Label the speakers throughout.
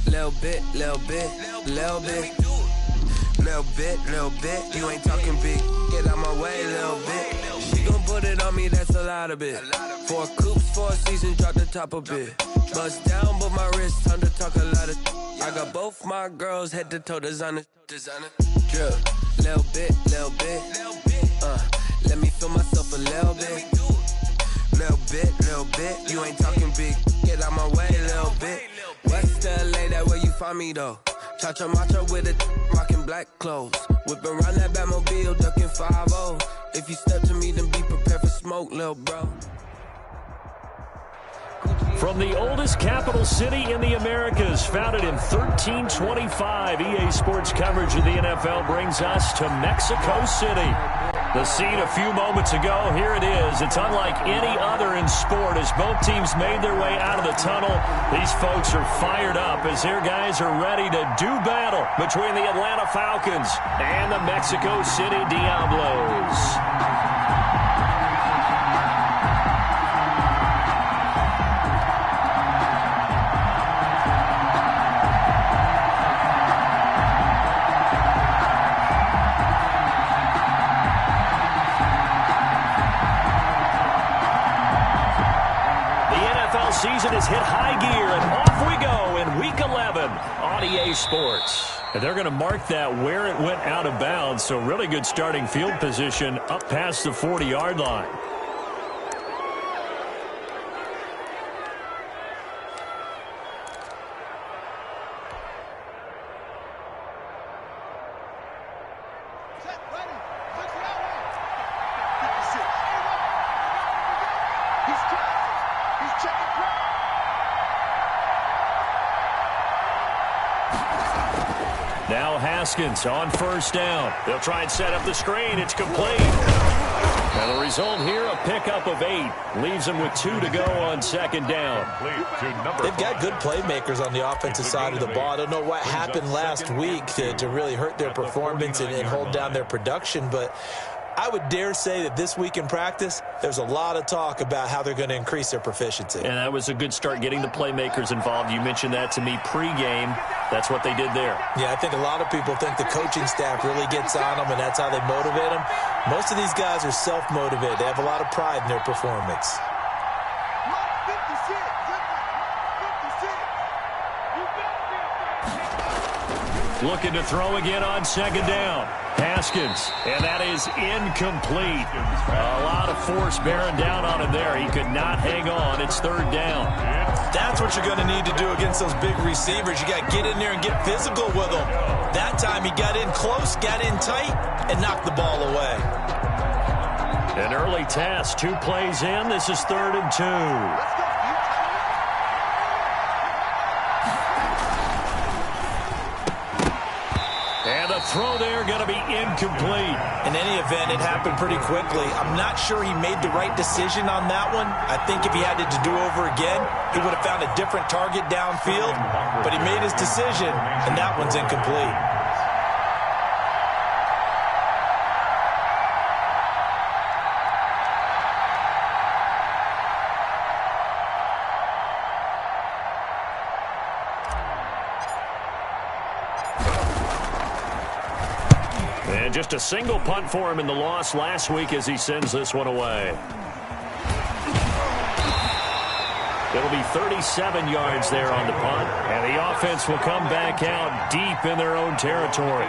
Speaker 1: Little bit, little bit, little bit. Little bit, little bit. You ain't talking big. Get out my way, little bit. She gon' put it on me, that's a lot of it. 4 coops, 4 seasons, drop the top a bit. Bust down, but my wrist, time to talk a lot of. I got both my girls head to toe designer. Drip, little bit, little bit. Let me feel myself a little bit. Little bit. You ain't talking big. Get out my way, little bit. West LA, that where you find me though. Cha-cha matcha with it, rocking black clothes. Whip around that Batmobile, ducking 5-0. If you step to me, then be prepared for smoke, little bro.
Speaker 2: From the oldest capital city in the Americas, founded in 1325, EA Sports coverage of the NFL brings us to Mexico City. The scene a few moments ago, here it is. It's unlike any other in sport as both teams made their way out of the tunnel. These folks are fired up as their guys are ready to do battle between the Atlanta Falcons and the Mexico City Diablos. Season has hit high gear, and off we go in Week 11 on EA Sports. And they're going to mark that where it went out of bounds, so really good starting field position up past the 40-yard line. Now Haskins on first down. They'll try and set up the screen. It's complete. And the result here, a pickup of 8. Leaves them with 2 to go on second down.
Speaker 3: They've got good playmakers on the offensive side of the ball. I don't know what happened last week to really hurt their performance and hold down their production, but I would dare say that this week in practice, there's a lot of talk about how they're going to increase their proficiency.
Speaker 2: And that was a good start getting the playmakers involved. You mentioned that to me pregame. That's what they did there.
Speaker 3: Yeah, I think a lot of people think the coaching staff really gets on them, and that's how they motivate them. Most of these guys are self-motivated. They have a lot of pride in their performance.
Speaker 2: Looking to throw again on second down. Haskins, and that is incomplete. A lot of force bearing down on him there. He could not hang on. It's third down.
Speaker 3: That's what you're going to need to do against those big receivers. You got to get in there and get physical with them. That time he got in close, got in tight, and knocked the ball away.
Speaker 2: An early task, 2 plays in. This is 3rd and 2. Throw there going to be incomplete.
Speaker 3: In any event, it happened pretty quickly. I'm not sure he made the right decision on that one. I think if he had it to do over again, he would have found a different target downfield. But he made his decision, and that one's incomplete.
Speaker 2: Just a single punt for him in the loss last week as he sends this one away. It'll be 37 yards there on the punt, and the offense will come back out deep in their own territory.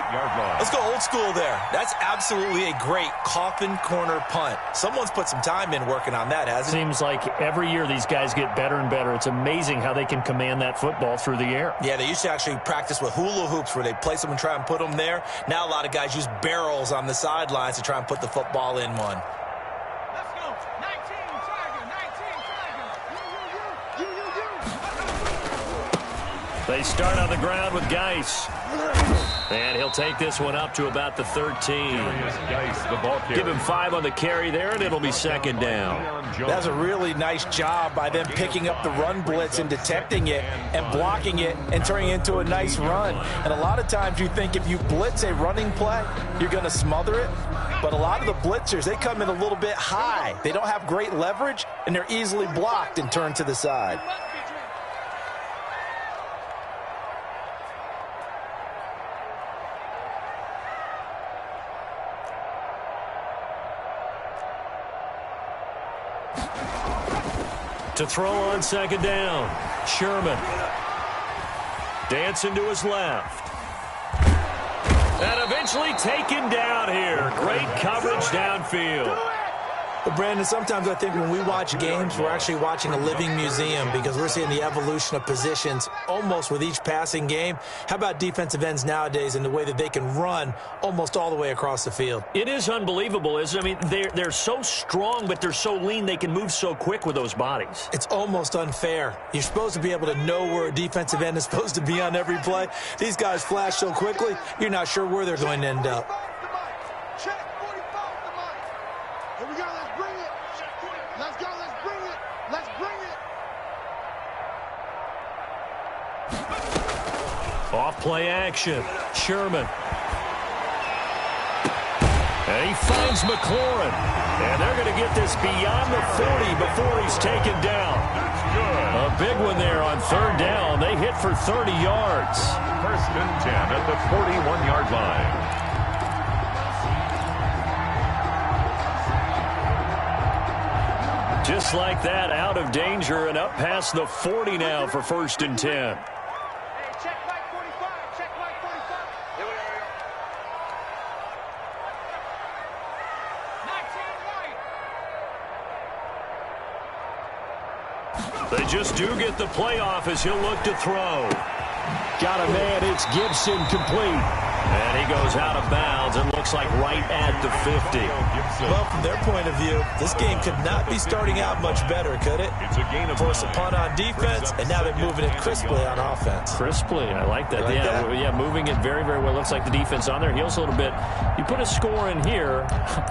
Speaker 3: Let's go old school there. That's absolutely a great coffin corner punt. Someone's put some time in working on that, hasn't it?
Speaker 2: Seems like every year these guys get better and better. It's amazing how they can command that football through the air.
Speaker 3: Yeah, they used to actually practice with hula hoops where they place them and try and put them there. Now a lot of guys use barrels on the sidelines to try and put the football in one.
Speaker 2: They start on the ground with Geis. And he'll take this one up to about the 13. Give him 5 on the carry there, and it'll be second down.
Speaker 3: That's a really nice job by them picking up the run blitz and detecting it and blocking it and turning it into a nice run. And a lot of times you think if you blitz a running play, you're going to smother it. But a lot of the blitzers, they come in a little bit high. They don't have great leverage, and they're easily blocked and turned to the side.
Speaker 2: To throw on second down. Sherman. Dancing to his left. And eventually taken down here. Great coverage downfield.
Speaker 3: Well, Brandon, sometimes I think when we watch games, we're actually watching a living museum because we're seeing the evolution of positions almost with each passing game. How about defensive ends nowadays and the way that they can run almost all the way across the field?
Speaker 2: It is unbelievable, isn't it? I mean, they're so strong, but they're so lean they can move so quick with those bodies.
Speaker 3: It's almost unfair. You're supposed to be able to know where a defensive end is supposed to be on every play. These guys flash so quickly, you're not sure where they're going to end up.
Speaker 2: Off play action. Sherman. And he finds McLaurin. And they're going to get this beyond the 40 before he's taken down. A big one there on third down. They hit for 30 yards.
Speaker 4: First and 10 at the 41-yard line.
Speaker 2: Just like that, out of danger and up past the 40 now for first and 10. They just do get the playoff as he'll look to throw. Got a man, it's Gibson, complete. And he goes out of bounds and looks like right at the 50.
Speaker 3: Well, from their point of view, this game could not be starting out much better, could it? Force a punt on defense, and now they're moving it crisply on offense.
Speaker 2: Crisply, I like that. Yeah, moving it very, very well. Looks like the defense on there heals a little bit. You put a score in here,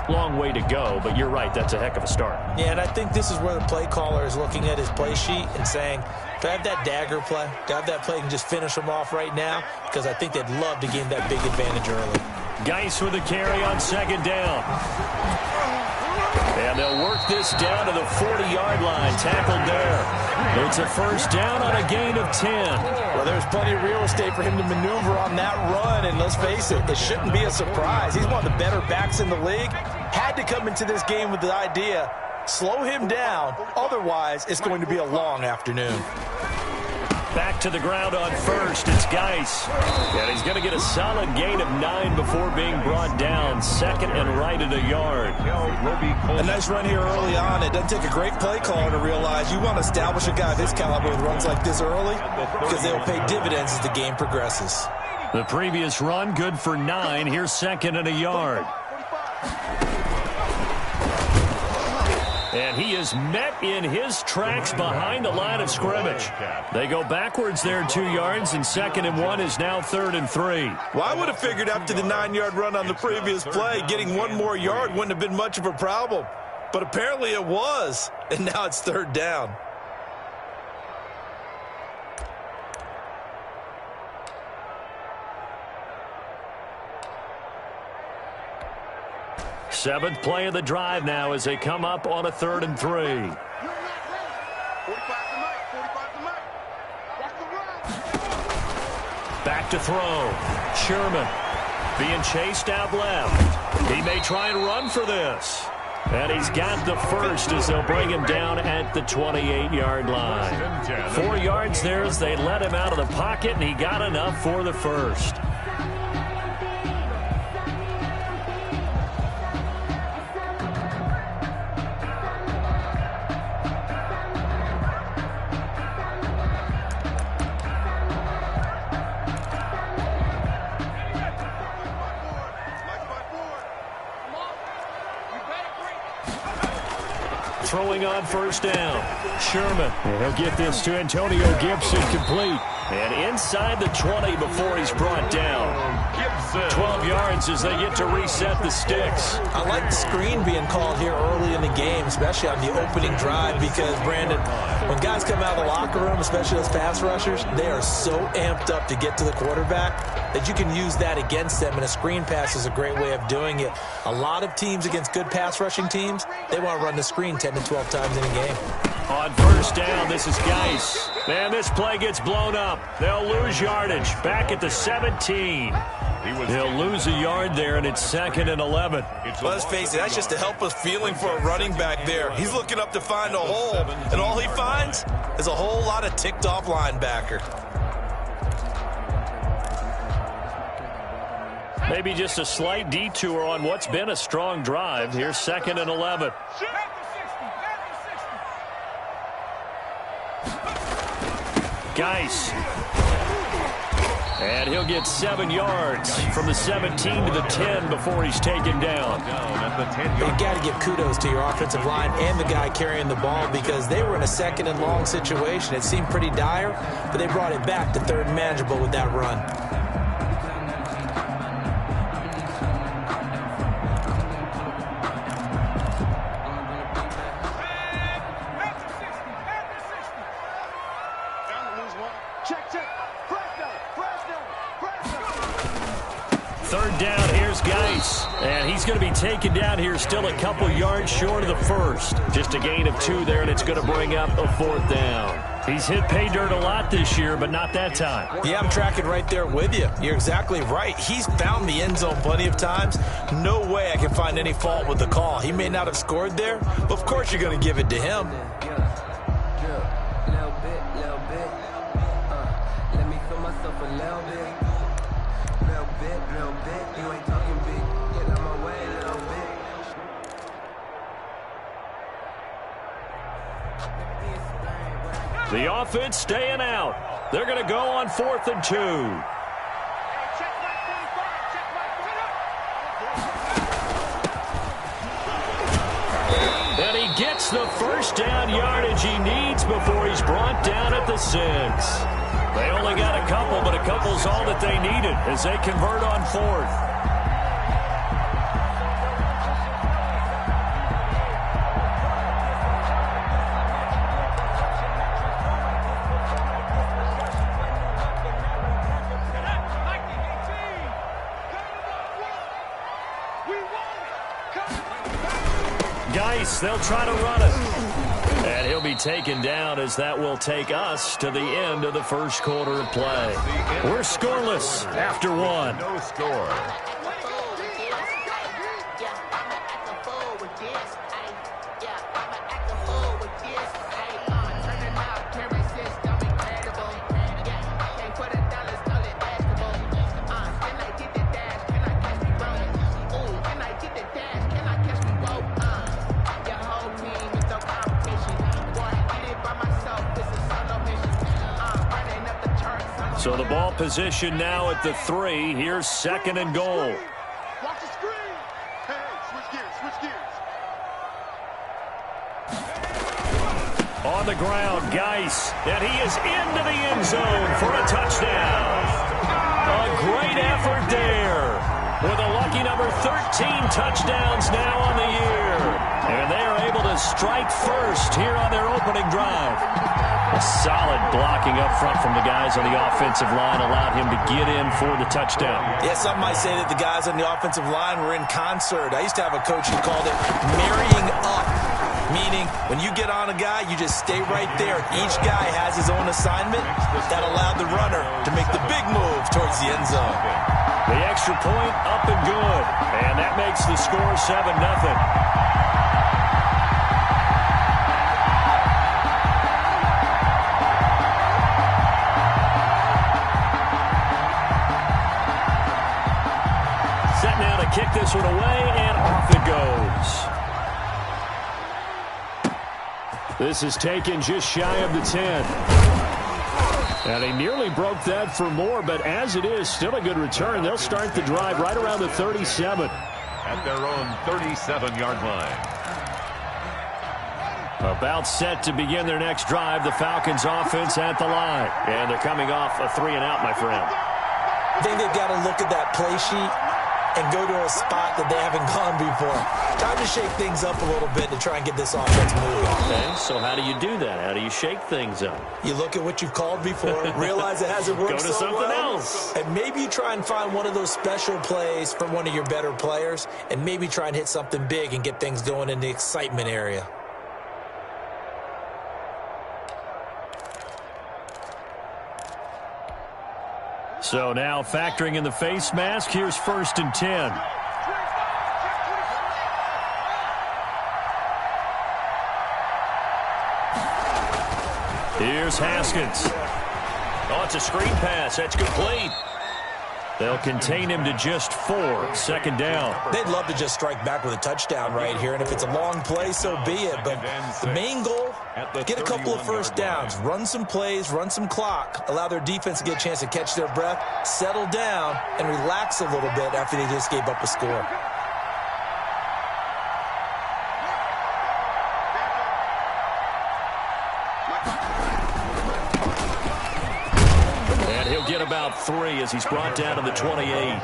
Speaker 2: long way to go, but you're right, that's a heck of a start.
Speaker 3: Yeah, and I think this is where the play caller is looking at his play sheet and saying, do I have that dagger play? Do I have that play and just finish them off right now? Because I think they'd love to gain that big advantage early.
Speaker 2: Geis with a carry on second down. And they'll work this down to the 40-yard line. Tackled there. It's a first down on a gain of 10.
Speaker 3: Well, there's plenty of real estate for him to maneuver on that run, and let's face it, it shouldn't be a surprise. He's one of the better backs in the league. Had to come into this game with the idea, slow him down, otherwise it's going to be a long afternoon.
Speaker 2: Back to the ground on first. It's Geis. And he's going to get a solid gain of 9 before being brought down. Second and right at a yard.
Speaker 3: A nice run here early on. It doesn't take a great play caller to realize you want to establish a guy of his caliber with runs like this early because they'll pay dividends as the game progresses.
Speaker 2: The previous run, good for 9. Here's second and a yard. And he is met in his tracks behind the line of scrimmage. They go backwards there 2 yards, and second and 1 is now third and 3.
Speaker 3: Well, I would have figured after the 9-yard run on the previous play, getting one more yard wouldn't have been much of a problem. But apparently it was, and now it's third down.
Speaker 2: Seventh play of the drive now as they come up on a third and 3. Back to throw. Sherman being chased out left. He may try and run for this. And he's got the first as they'll bring him down at the 28-yard line. 4 yards there as they let him out of the pocket, and he got enough for the first. Throwing on first down. Sherman. And he'll get this to Antonio Gibson, complete. And inside the 20 before he's brought down. 12 yards as they get to reset the sticks.
Speaker 3: I like the screen being called here early in the game, especially on the opening drive, because, Brandon, when guys come out of the locker room, especially those pass rushers, they are so amped up to get to the quarterback that you can use that against them, and a screen pass is a great way of doing it. A lot of teams against good pass rushing teams, they want to run the screen 10 to 12 times in a game.
Speaker 2: On first down, this is Geis. Man, this play gets blown up. They'll lose yardage. Back at the 17. He'll lose a yard there, and it's 2nd and 11.
Speaker 3: Well, let's face it, that's just a helpless feeling for a running back there. He's looking up to find a hole, and all he finds is a whole lot of ticked-off linebacker.
Speaker 2: Maybe just a slight detour on what's been a strong drive. Here's 2nd and 11. Geis. And he'll get 7 yards from the 17 to the 10 before he's taken down.
Speaker 3: You've got to give kudos to your offensive line and the guy carrying the ball because they were in a 2nd and long situation. It seemed pretty dire, but they brought it back to 3rd and manageable with that run.
Speaker 2: And he's going to be taken down here still a couple yards short of the first. Just a gain of 2 there, and it's going to bring up a 4th down. He's hit pay dirt a lot this year, but not that time.
Speaker 3: Yeah, I'm tracking right there with you. You're exactly right. He's found the end zone plenty of times. No way I can find any fault with the call. He may not have scored there, but of course you're going to give it to him.
Speaker 1: Let me feel myself a little bit. You ain't talking big. Get out my way a little bit.
Speaker 2: The offense staying out. They're going to go on 4th and 2. And he gets the first down yardage he needs before he's brought down at the 6. They only got a couple, but a couple's all that they needed as they convert on 4th. Geis, they'll try to run it. And he'll be taken down as that will take us to the end of the first quarter of play. We're scoreless after 1.
Speaker 4: No score.
Speaker 2: So the ball position now at the 3. Here's 2nd and goal.
Speaker 5: Watch the screen. Hey, switch gears.
Speaker 2: On the ground, Geis, and he is into the end zone for a touchdown. A great effort there with a lucky number 13 touchdowns now on the year. And they are able to strike first here on their opening drive. A solid blocking up front from the guys on the offensive line allowed him to get in for the touchdown.
Speaker 3: Yeah, some might say that the guys on the offensive line were in concert. I used to have a coach who called it marrying up, meaning when you get on a guy, you just stay right there. Each guy has his own assignment that allowed the runner to make the big move towards the end zone.
Speaker 2: The extra point up and good, and that makes the score 7-0. Kick this one away, and off it goes. This is taken just shy of the 10. And he nearly broke that for more, but as it is, still a good return. They'll start the drive right around the 37.
Speaker 4: At their own 37-yard line.
Speaker 2: About set to begin their next drive, the Falcons offense at the line. And they're coming off a 3-and-out, my friend.
Speaker 3: I think they've got to look at that play sheet and go to a spot that they haven't gone before. Time to shake things up a little bit to try and get this offense moving.
Speaker 2: Okay, so how do you do that? How do you shake things up?
Speaker 3: You look at what you've called before, realize it hasn't worked
Speaker 2: so well. Go to something else.
Speaker 3: And maybe you try and find one of those special plays from one of your better players, and maybe try and hit something big and get things going in the excitement area.
Speaker 2: So now factoring in the face mask, here's 1st and 10. Here's Haskins. Oh, it's a screen pass. That's complete. They'll contain him to just 4. 2nd down.
Speaker 3: They'd love to just strike back with a touchdown right here, and if it's a long play, so be it. But the main goal, get a couple of first downs, run some plays, run some clock, allow their defense to get a chance to catch their breath, settle down, and relax a little bit after they just gave up a score.
Speaker 2: Get about 3 as he's brought down to the 28.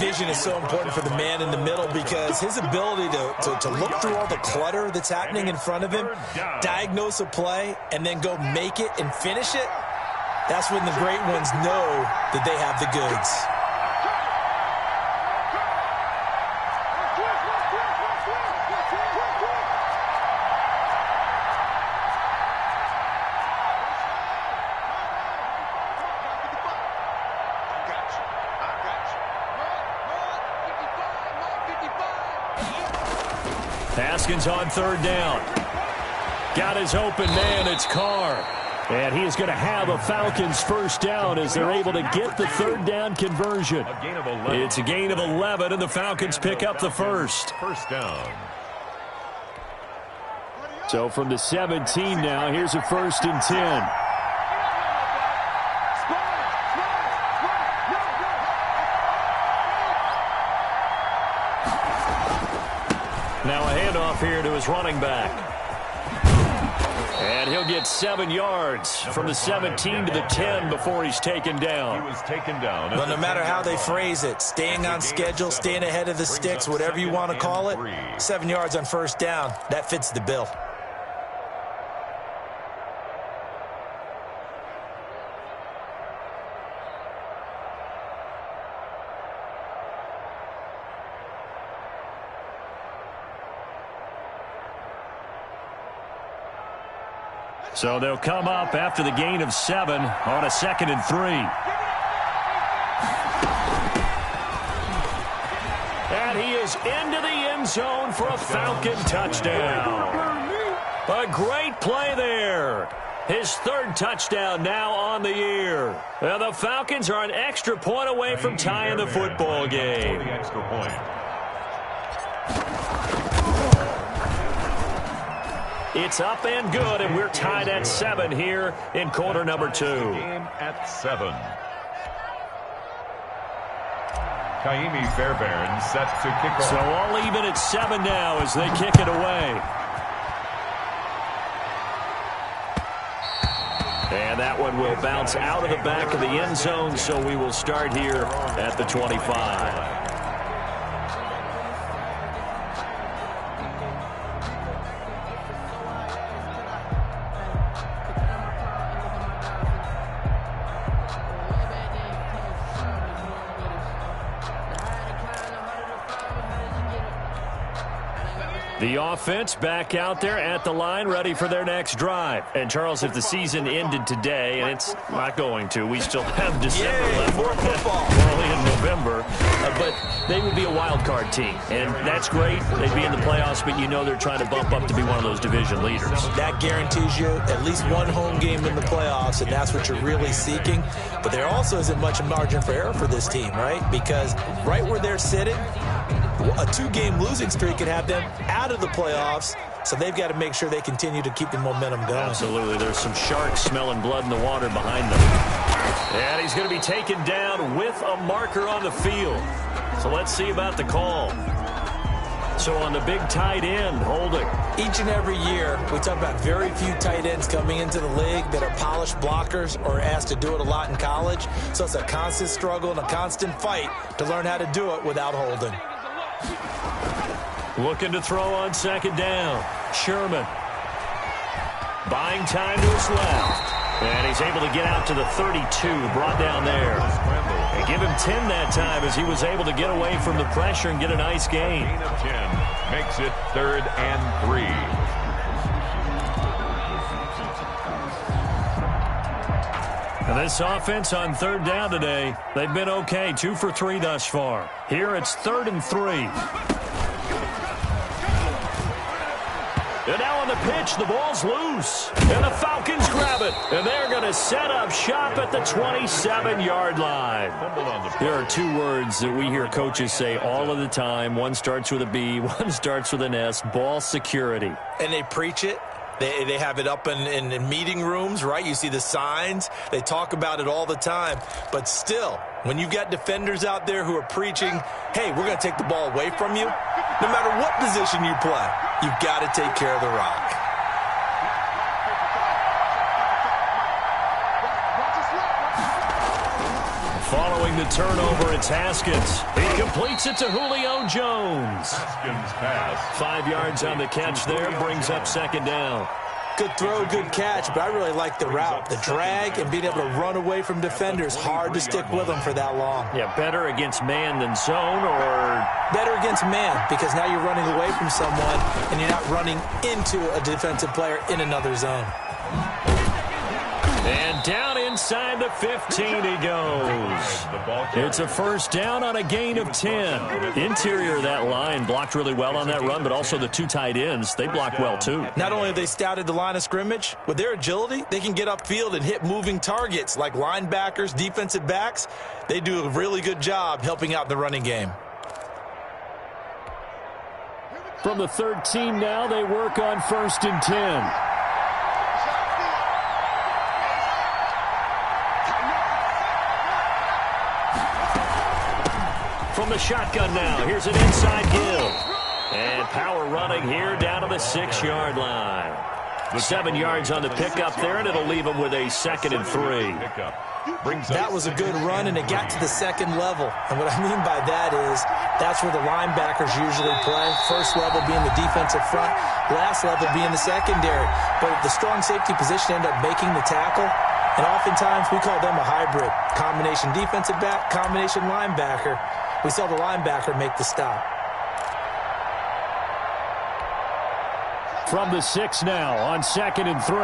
Speaker 3: Vision is so important for the man in the middle because his ability to look through all the clutter that's happening in front of him, diagnose a play, and then go make it and finish it, that's when the great ones know that they have the goods.
Speaker 2: Haskins on 3rd down. Got his open man. It's Carr. And he is going to have a Falcons 1st down as they're able to get the 3rd down conversion. It's a gain of 11, and the Falcons pick up the 1st.
Speaker 4: 1st down.
Speaker 2: So from the 17 now, here's a 1st and 10. Now a handoff here to his running back. And he'll get 7 yards from the 17 to the 10 before he's taken down.
Speaker 4: He was taken down.
Speaker 3: Well, no matter how they phrase it, staying on schedule, staying ahead of the sticks, whatever you want to call it, 7 yards on 1st down, that fits the bill.
Speaker 2: So they'll come up after the gain of 7 on a 2nd and 3. And he is into the end zone for a Falcon touchdown. A great play there. His 3rd touchdown now on the year. And the Falcons are an extra point away from tying the football game.
Speaker 4: Extra point.
Speaker 2: It's up and good, and we're tied at 7 here in quarter number 2.
Speaker 4: Game at 7. Kaimi Fairbairn set to kick off.
Speaker 2: So all even at 7 now as they kick it away. And that one will bounce out of the back of the end zone, so we will start here at the 25. The offense back out there at the line, ready for their next drive. And, Charles, if the season ended today, and it's not going to, we still have December left.
Speaker 3: More football.
Speaker 2: We're only in November. But they would be a wild card team. And that's great. They'd be in the playoffs, but you know they're trying to bump up to be one of those division leaders.
Speaker 3: That guarantees you at least one home game in the playoffs, and that's what you're really seeking. But there also isn't much margin for error for this team, right? Because right where they're sitting, a 2-game losing streak could have them out of the playoffs, so they've got to make sure they continue to keep the momentum going.
Speaker 2: Absolutely. There's some sharks smelling blood in the water behind them. And he's going to be taken down with a marker on the field. So let's see about the call. So on the big tight end, holding.
Speaker 3: Each and every year, we talk about very few tight ends coming into the league that are polished blockers or asked to do it a lot in college. So it's a constant struggle and a constant fight to learn how to do it without holding.
Speaker 2: Looking to throw on 2nd down. Sherman. Buying time to his left. And he's able to get out to the 32, brought down there. And give him 10 that time as he was able to get away from the pressure and get a nice gain.
Speaker 4: Gain of 10 makes it 3rd and 3.
Speaker 2: And this offense on third down today, they've been okay, 2 for 3 thus far. Here it's 3rd and 3. And now on the pitch, the ball's loose. And the Falcons grab it. And they're going to set up shop at the 27-yard line. There are 2 words that we hear coaches say all of the time. One starts with a B, one starts with an S, ball security.
Speaker 3: And they preach it. They have it up in meeting rooms, right? You see the signs. They talk about it all the time. But still, when you've got defenders out there who are preaching, hey, we're going to take the ball away from you, no matter what position you play, you've got to take care of the rock.
Speaker 2: Following the turnover, it's Haskins. He completes it to Julio Jones.
Speaker 4: Haskins pass.
Speaker 2: 5 yards on the catch there, brings up 2nd down.
Speaker 3: Good throw, good catch, but I really like the route. The drag and being able to run away from defenders, hard to stick with them for that long.
Speaker 2: Yeah, better against man than zone, or
Speaker 3: better against man, because now you're running away from someone and you're not running into a defensive player in another zone.
Speaker 2: And down inside the 15 he goes. It's a 1st down on a gain of 10. Interior of that line blocked really well on that run, but also the 2 tight ends, they blocked well too.
Speaker 3: Not only have they scouted the line of scrimmage, with their agility, they can get upfield and hit moving targets like linebackers, defensive backs. They do a really good job helping out the running game.
Speaker 2: From the 13 now, they work on 1st and 10. From the shotgun now, here's an inside give. And power running here down to the 6-yard line. 7 yards on the pickup there, and it'll leave them with a 2nd and 3.
Speaker 3: That was a good run, and it got to the 2nd level. And what I mean by that is that's where the linebackers usually play. First level being the defensive front, last level being the secondary. But the strong safety position ended up making the tackle. And oftentimes we call them a hybrid. Combination defensive back, combination linebacker. We saw the linebacker make the stop.
Speaker 2: From the 6 now on 2nd and 3. A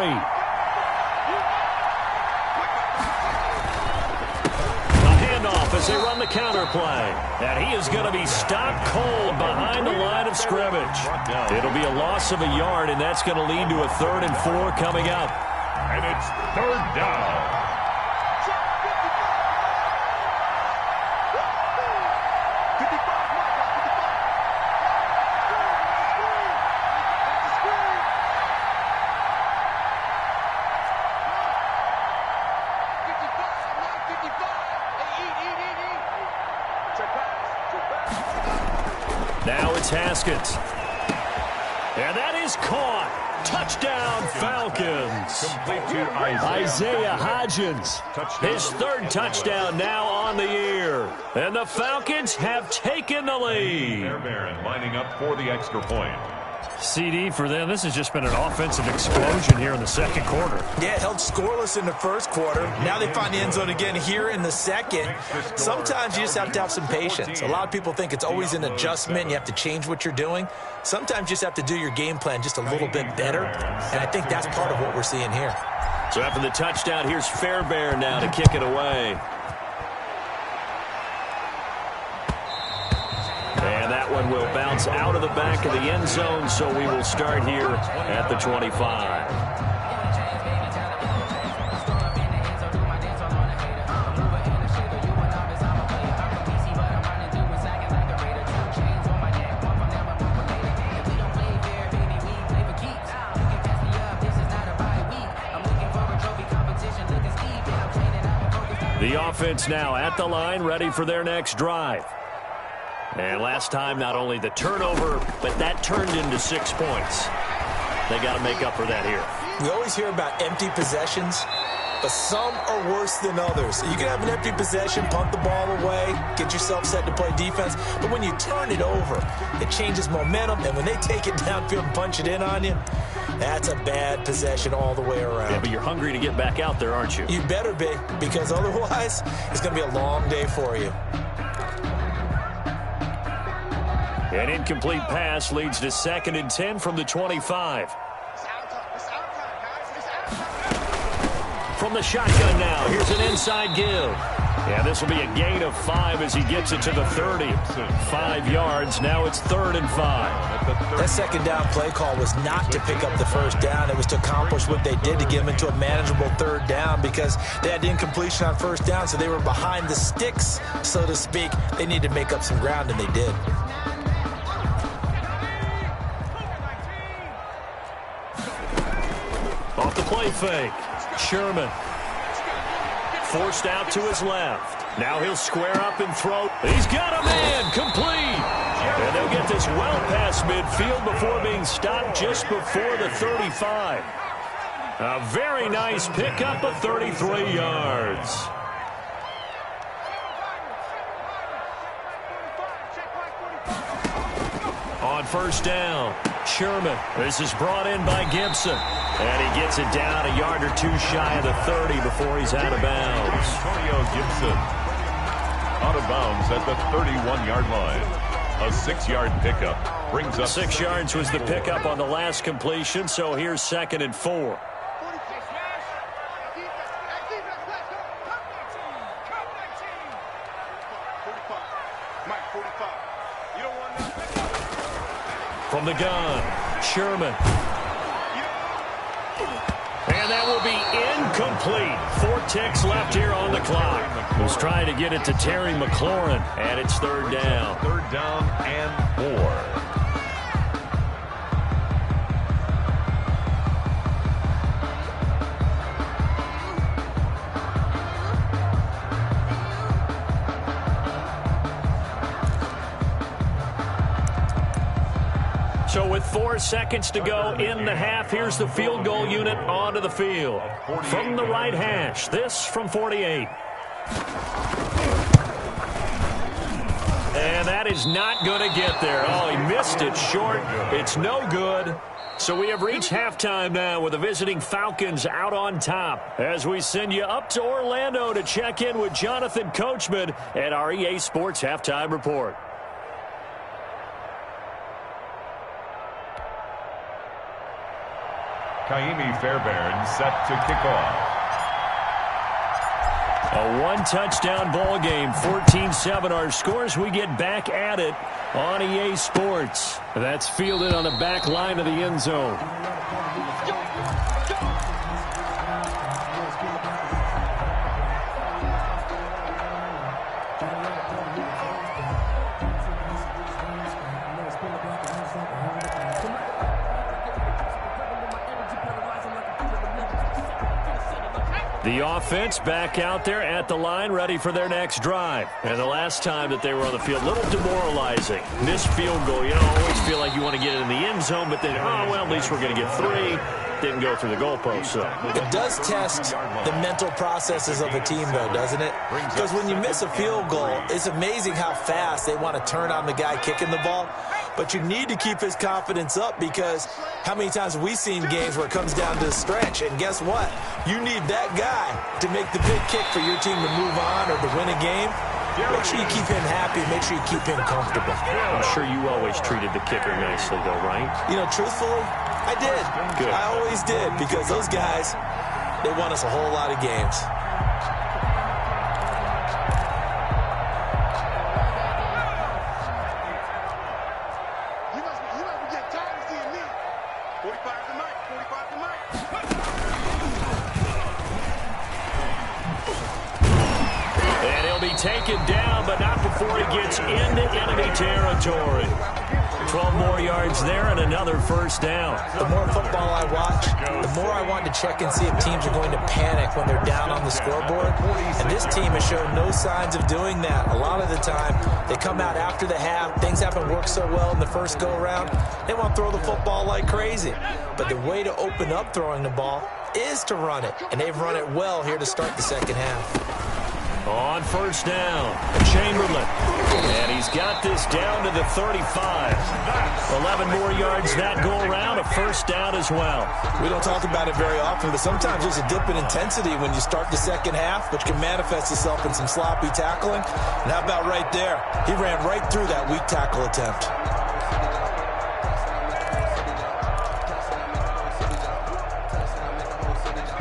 Speaker 2: handoff as they run the counter play. And he is going to be stopped cold behind the line of scrimmage. It'll be a loss of a yard, and that's going to lead to a 3rd and 4 coming up.
Speaker 4: And it's 3rd down.
Speaker 2: Now it's Haskins. And that is caught. Touchdown, Falcons.
Speaker 4: Complete to
Speaker 2: Isaiah Hodgins. His 3rd touchdown now on the year. And the Falcons have taken the lead.
Speaker 4: Baron lining up for the extra point.
Speaker 2: CD for them. This has just been an offensive explosion here in the 2nd quarter.
Speaker 3: Yeah, it held scoreless in the 1st quarter. Now they find the end zone again here in the 2nd. Sometimes you just have to have some patience. A lot of people think it's always an adjustment. You have to change what you're doing. Sometimes you just have to do your game plan just a little bit better. And I think that's part of what we're seeing here.
Speaker 2: So after the touchdown, here's Fairbairn now to kick it away. And that one will bounce out of the back of the end zone, so we will start here at the 25. The offense now at the line, ready for their next drive. And last time, not only the turnover, but that turned into 6 points. They got to make up for that here.
Speaker 3: We always hear about empty possessions, but some are worse than others. You can have an empty possession, punt the ball away, get yourself set to play defense, but when you turn it over, it changes momentum, and when they take it downfield and punch it in on you, that's a bad possession all the way around.
Speaker 2: Yeah, but you're hungry to get back out there, aren't you?
Speaker 3: You better be, because otherwise, it's going to be a long day for you.
Speaker 2: An incomplete pass leads to 2nd and 10 from the 25. from the shotgun now. Here's an inside give. Yeah, this will be a gain of 5 as he gets it to the 30. 5 yards. Now it's 3rd and 5.
Speaker 3: That second down play call was not to pick up the first down. It was to accomplish what they did to get them into a manageable 3rd down because they had incompletion on first down, so they were behind the sticks, so to speak. They needed to make up some ground, and they did.
Speaker 2: Off the play fake. Sherman. Forced out to his left. Now he'll square up and throw. He's got a man. Complete. And they'll get this well past midfield before being stopped just before the 35. A very nice pickup of 33 yards. On first down, Sherman. This is brought in by Gibson. And he gets it down a yard or 2 shy of the 30 before he's out of bounds.
Speaker 4: Antonio Gibson out of bounds at the 31-yard line. A 6-yard pickup brings up
Speaker 2: 6 yards was the pickup on the last completion, so here's 2nd and 4. From the gun, Sherman. And that will be incomplete. 4 ticks left here on the clock. Was trying to get it to Terry McLaurin, and it's 3rd down.
Speaker 4: 3rd down and 4.
Speaker 2: So with 4 seconds to go in the half, here's the field goal unit onto the field. From the right hash, this from 48. And that is not going to get there. Oh, he missed it short. It's no good. So we have reached halftime now with the visiting Falcons out on top as we send you up to Orlando to check in with Jonathan Coachman at our EA Sports Halftime Report.
Speaker 4: Kaimi Fairbairn set to kick off.
Speaker 2: A 1-touchdown ball game, 14-7 our scores. We get back at it on EA Sports. That's fielded on the back line of the end zone. The offense back out there at the line, ready for their next drive. And the last time that they were on the field, a little demoralizing. Missed field goal. You always feel like you want to get it in the end zone, but then, oh, well, at least we're going to get 3. Didn't go through the goalpost, so.
Speaker 3: It does test the mental processes of a team, though, doesn't it? Because when you miss a field goal, it's amazing how fast they want to turn on the guy kicking the ball. But you need to keep his confidence up because how many times have we seen games where it comes down to a stretch? And guess what? You need that guy to make the big kick for your team to move on or to win a game. Make sure you keep him happy. Make sure you keep him comfortable.
Speaker 2: I'm sure you always treated the kicker nicely, though, right?
Speaker 3: You know, truthfully, I did.
Speaker 2: Good.
Speaker 3: I always did because those guys, they won us a whole lot of games.
Speaker 2: Taken down, but not before he gets into enemy territory. 12 more yards there and another first down.
Speaker 3: The more football I watch, the more I want to check and see if teams are going to panic when they're down on the scoreboard. And this team has shown no signs of doing that. A lot of the time, they come out after the half. Things haven't worked so well in the first go-around. They want to throw the football like crazy. But the way to open up throwing the ball is to run it. And they've run it well here to start the second half.
Speaker 2: On first down, Chamberlain. And he's got this down to the 35. 11 more yards that go around, a first down as well.
Speaker 3: We don't talk about it very often, but sometimes there's a dip in intensity when you start the second half, which can manifest itself in some sloppy tackling. And how about right there? He ran right through that weak tackle attempt.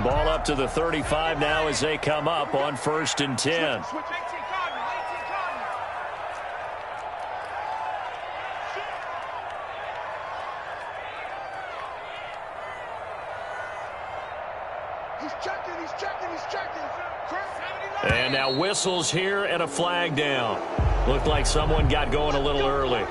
Speaker 2: Ball up out to the 35 now as they come up on 1st and 10. And now whistles here and a flag down. Looked like someone got going a little early.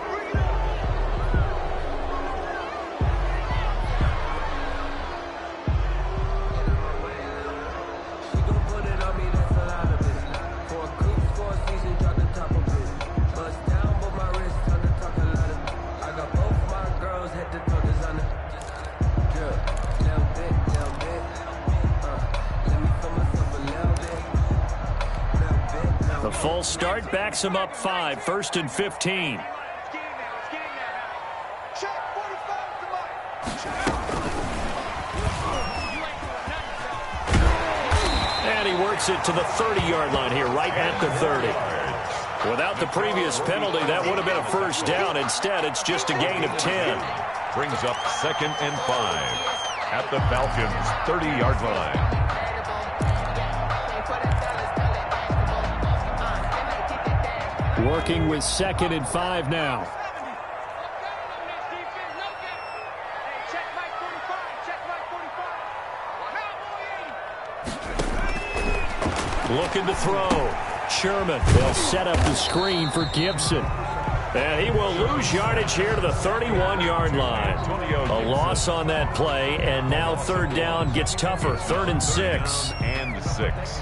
Speaker 2: Full start backs him up 5, 1st and 15. And he works it to the 30-yard line here, right at the 30. Without the previous penalty, that would have been a first down. Instead, it's just a gain of 10.
Speaker 4: Brings up 2nd and 5 at the Falcons' 30-yard line.
Speaker 2: Working with 2nd and 5 now. Looking to throw. Sherman will set up the screen for Gibson. And he will lose yardage here to the 31-yard line. A loss on that play, and now 3rd down gets tougher. 3rd and 6.
Speaker 4: And 6.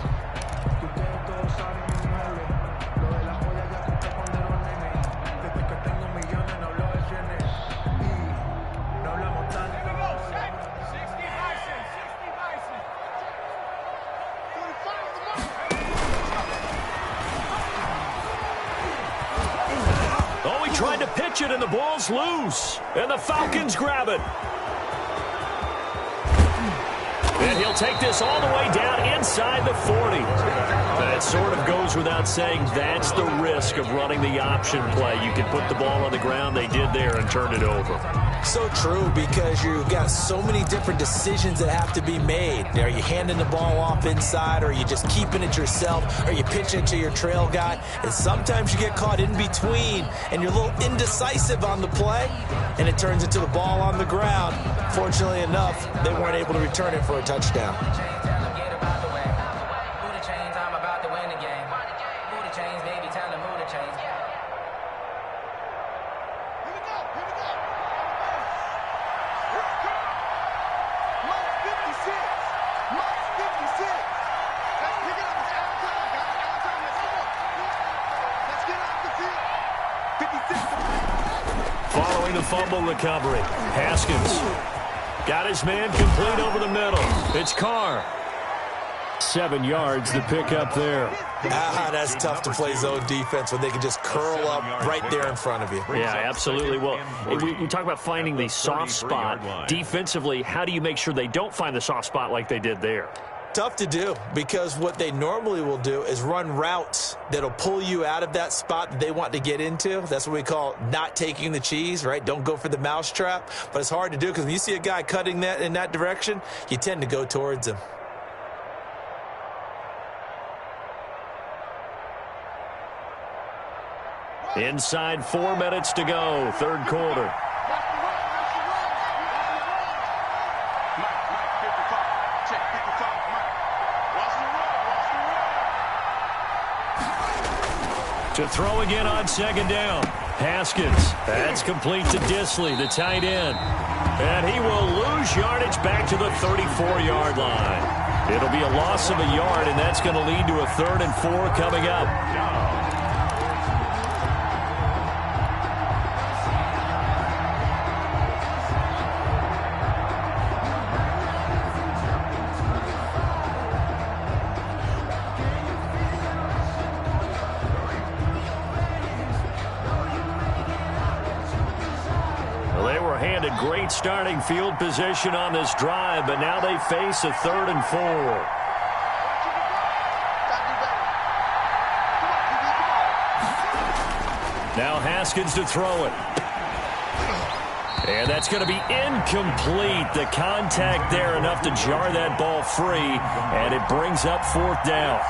Speaker 2: Tried to pitch it, and the ball's loose. And the Falcons grab it. And he'll take this all the way down inside the 40. That sort of goes without saying. That's the risk of running the option play. You can put the ball on the ground. They did there and turned it over.
Speaker 3: So true, because you've got so many different decisions that have to be made. Are you handing the ball off inside, or are you just keeping it yourself? Are you pitching it to your trail guy? And sometimes you get caught in between, and you're a little indecisive on the play, and it turns into the ball on the ground. Fortunately enough, they weren't able to return it for a touchdown.
Speaker 2: Following the fumble recovery, Haskins got his man complete over the middle. It's Carr. 7 yards to pick up there.
Speaker 3: That's tough to play zone defense when they can just curl up right there in front of you.
Speaker 2: Yeah, absolutely. Well, we talk about finding the soft spot. Defensively, how do you make sure they don't find the soft spot like they did there?
Speaker 3: Tough to do, because what they normally will do is run routes that'll pull you out of that spot that they want to get into. That's what we call not taking the cheese, right? Don't go for the mousetrap. But it's hard to do, because when you see a guy cutting that in that direction, you tend to go towards him.
Speaker 2: Inside 4 minutes to go, 3rd quarter. To throw again on 2nd down. Haskins. That's complete to Disley, the tight end. And he will lose yardage back to the 34-yard line. It'll be a loss of a yard, and that's going to lead to a 3rd and 4 coming up. Great starting field position on this drive, but now they face a 3rd and 4. Now Haskins to throw it. And that's going to be incomplete. The contact there enough to jar that ball free, and it brings up 4th down.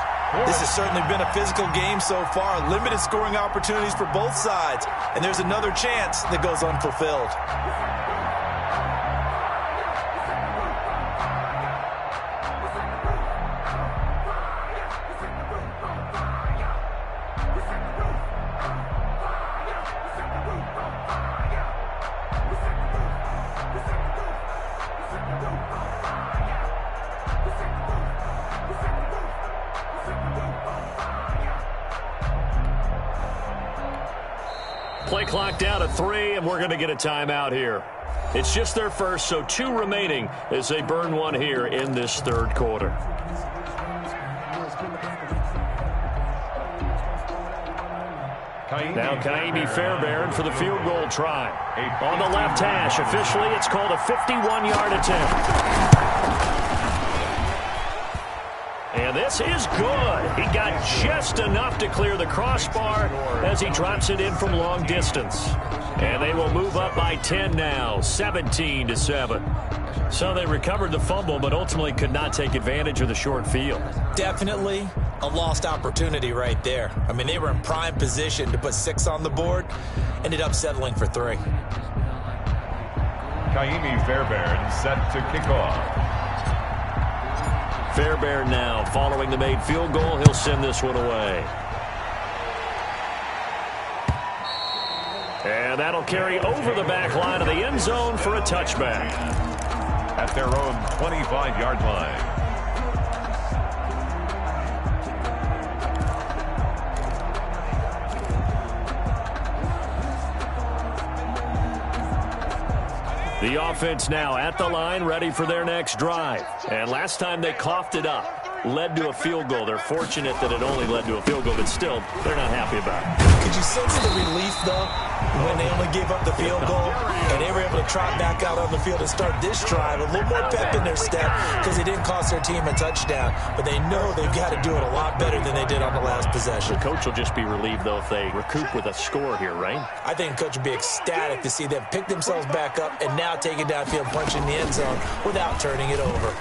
Speaker 3: This has certainly been a physical game so far. Limited scoring opportunities for both sides. And there's another chance that goes unfulfilled.
Speaker 2: Play clock down to 3, and we're going to get a timeout here. It's just their first, so 2 remaining as they burn one here in this 3rd quarter. Now Kaimi Fairbairn for the field goal try. On the left hash, officially it's called a 51-yard attempt. And this is good. He got just enough to clear the crossbar as he drops it in from long distance. And they will move up by 10 now, 17-7. So they recovered the fumble, but ultimately could not take advantage of the short field.
Speaker 3: Definitely a lost opportunity right there. I mean, they were in prime position to put 6 on the board, ended up settling for 3.
Speaker 4: Kaimi Fairbairn set to kick off.
Speaker 2: Fairbairn now, following the made field goal, he'll send this one away. And that'll carry over the back line of the end zone for a touchback.
Speaker 4: At their own 25-yard line.
Speaker 2: The offense now at the line, ready for their next drive. And last time they coughed it up, led to a field goal. They're fortunate that it only led to a field goal, but still, they're not happy about it.
Speaker 3: Could you sense the relief, though, when they only gave up the field goal and they were able to trot back out on the field and start this drive? A little more pep in their step because it didn't cost their team a touchdown, but they know they've got to do it a lot better than they did on the last possession.
Speaker 2: The coach will just be relieved, though, if they recoup with a score here, right?
Speaker 3: I think the coach would be ecstatic to see them pick themselves back up and now take it downfield, punch in the end zone without turning it over.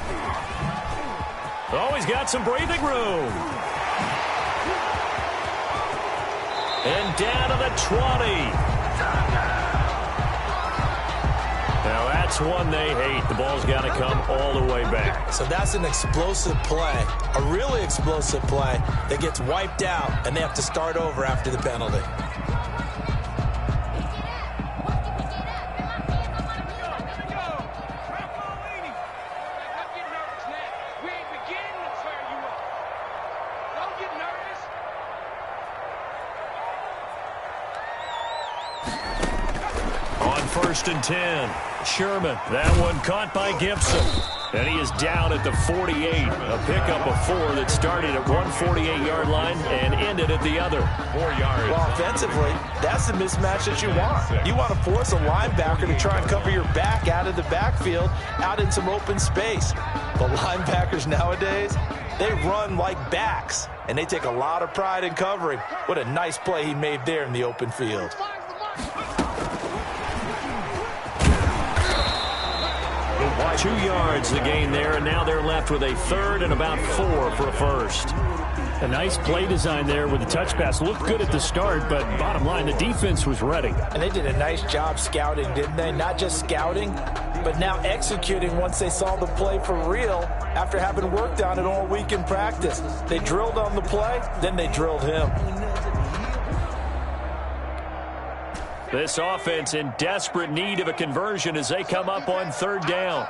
Speaker 2: Oh, he's got some breathing room. And down to the 20. Now that's one they hate. The ball's got to come all the way back.
Speaker 3: So that's an explosive play, a really explosive play that gets wiped out, and they have to start over after the penalty.
Speaker 2: First and 10. Sherman. That one caught by Gibson. And he is down at the 48. A pickup of 4 that started at one 48-yard line and ended at the other.
Speaker 4: 4 yards.
Speaker 3: Well, offensively, that's the mismatch that you want. You want to force a linebacker to try and cover your back out of the backfield, out in some open space. But linebackers nowadays, they run like backs, and they take a lot of pride in covering. What a nice play he made there in the open field.
Speaker 2: 2 yards the gain there, and now they're left with a 3rd and about 4 for a first.
Speaker 6: A nice play design there with the touch pass. Looked good at the start, but bottom line, the defense was ready.
Speaker 3: And they did a nice job scouting, didn't they? Not just scouting, but now executing once they saw the play for real after having worked on it all week in practice. They drilled on the play, then they drilled him.
Speaker 2: This offense in desperate need of a conversion as they come up on 3rd down.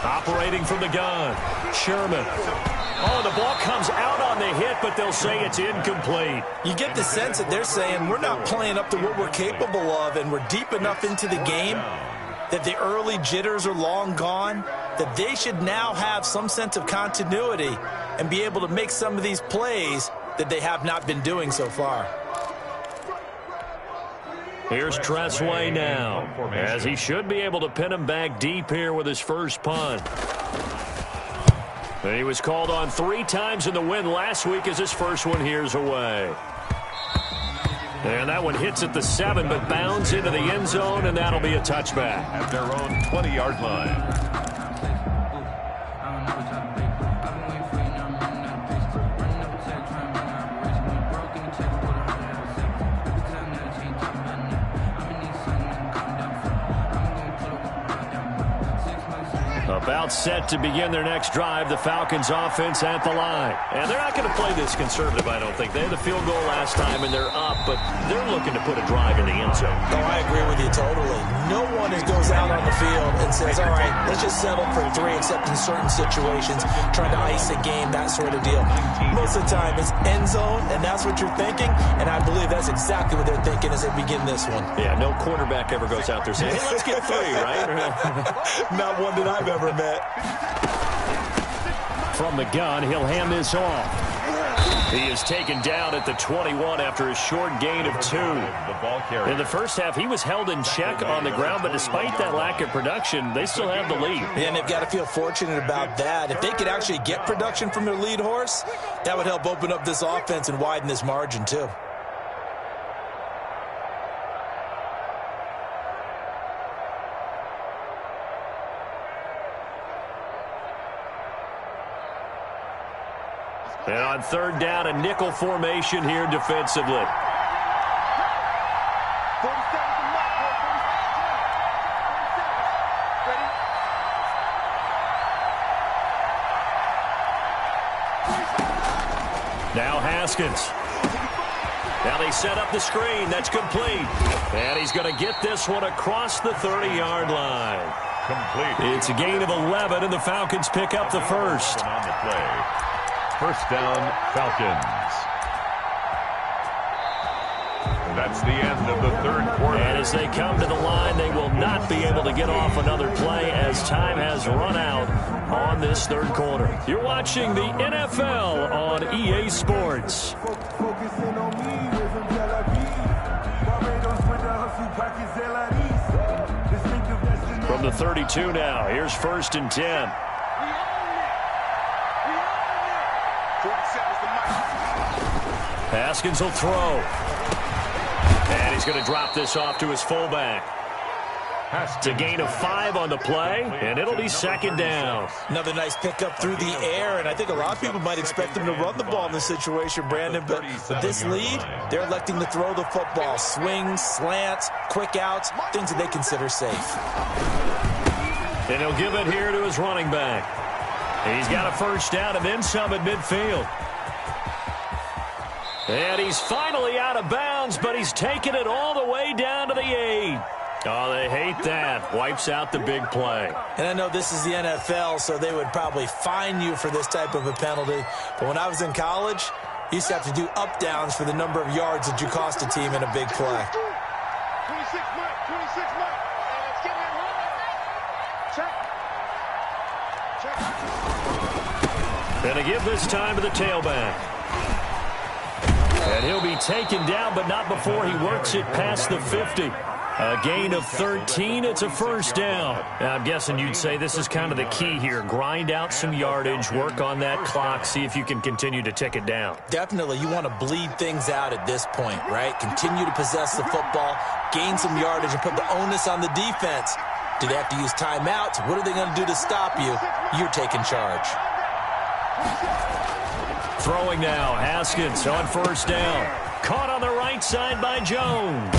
Speaker 2: Operating from the gun, Sherman. Oh, the ball comes out on the hit, but they'll say it's incomplete.
Speaker 3: You get the sense that they're saying we're not playing up to what we're capable of, and we're deep enough into the game that the early jitters are long gone, that they should now have some sense of continuity and be able to make some of these plays that they have not been doing so far.
Speaker 2: Here's Tressway now, as he should be able to pin him back deep here with his first punt. And he was called on 3 times in the win last week as his first one here's away. And that one hits at the 7, but bounds into the end zone, and that'll be a touchback.
Speaker 4: At their own 20-yard line.
Speaker 2: About set to begin their next drive, the Falcons offense at the line. And they're not going to play this conservative, I don't think. They had the field goal last time, and they're up, but they're looking to put a drive in the end zone.
Speaker 3: Oh, I agree with you totally. No one goes out on the field and says, all right, let's just settle for 3, except in certain situations, trying to ice a game, that sort of deal. Most of the time, it's end zone, and that's what you're thinking, and I believe that's exactly what they're thinking as they begin this one.
Speaker 2: Yeah, no quarterback ever goes out there saying, hey, let's get 3, right?
Speaker 3: Not one that I've ever met.
Speaker 2: From the gun, he'll hand this off. He is taken down at the 21 after a short gain of 2. In the first half, he was held in check on the ground, but despite that lack of production, they still have the lead.
Speaker 3: And they've got to feel fortunate about that. If they could actually get production from their lead horse, that would help open up this offense and widen this margin too.
Speaker 2: And on third down, a nickel formation here defensively. Now Haskins. Now they set up the screen. That's complete. And he's going to get this one across the 30-yard line.
Speaker 4: Complete.
Speaker 2: It's a gain of 11, and the Falcons pick up the first.
Speaker 4: On the play. First down, Falcons. That's the end of the third quarter.
Speaker 2: And as they come to the line, they will not be able to get off another play as time has run out on this third quarter. You're watching the NFL on EA Sports. From the 32 now, here's 1st and 10. Haskins will throw. And he's going to drop this off to his fullback. It's a gain of 5 on the play, and it'll be 2nd down.
Speaker 3: Another nice pickup through the air, and I think a lot of people might expect them to run the ball in this situation, Brandon, but with this lead, they're electing to throw the football. Swings, slants, quick outs, things that they consider safe.
Speaker 2: And he'll give it here to his running back. He's got a first down and then some at midfield. And he's finally out of bounds, but he's taken it all the way down to the 8. Oh, they hate that. Wipes out the big play.
Speaker 3: And I know this is the NFL, so they would probably fine you for this type of a penalty. But when I was in college, you used to have to do up-downs for the number of yards that you cost a team in a big play.
Speaker 5: 26 Mike, 26 Mike. Let's get that line. Check.
Speaker 2: And they give this time to the tailback. And he'll be taken down, but not before he works it past the 50. A gain of 13. It's a first down. Now, I'm guessing you'd say this is kind of the key here. Grind out some yardage, work on that clock, see if you can continue to tick it down.
Speaker 3: Definitely. You want to bleed things out at this point, right? Continue to possess the football, gain some yardage, and put the onus on the defense. Do they have to use timeouts? What are they going to do to stop you? You're taking charge.
Speaker 2: Throwing now, Haskins on first down. Caught on the right side by Jones.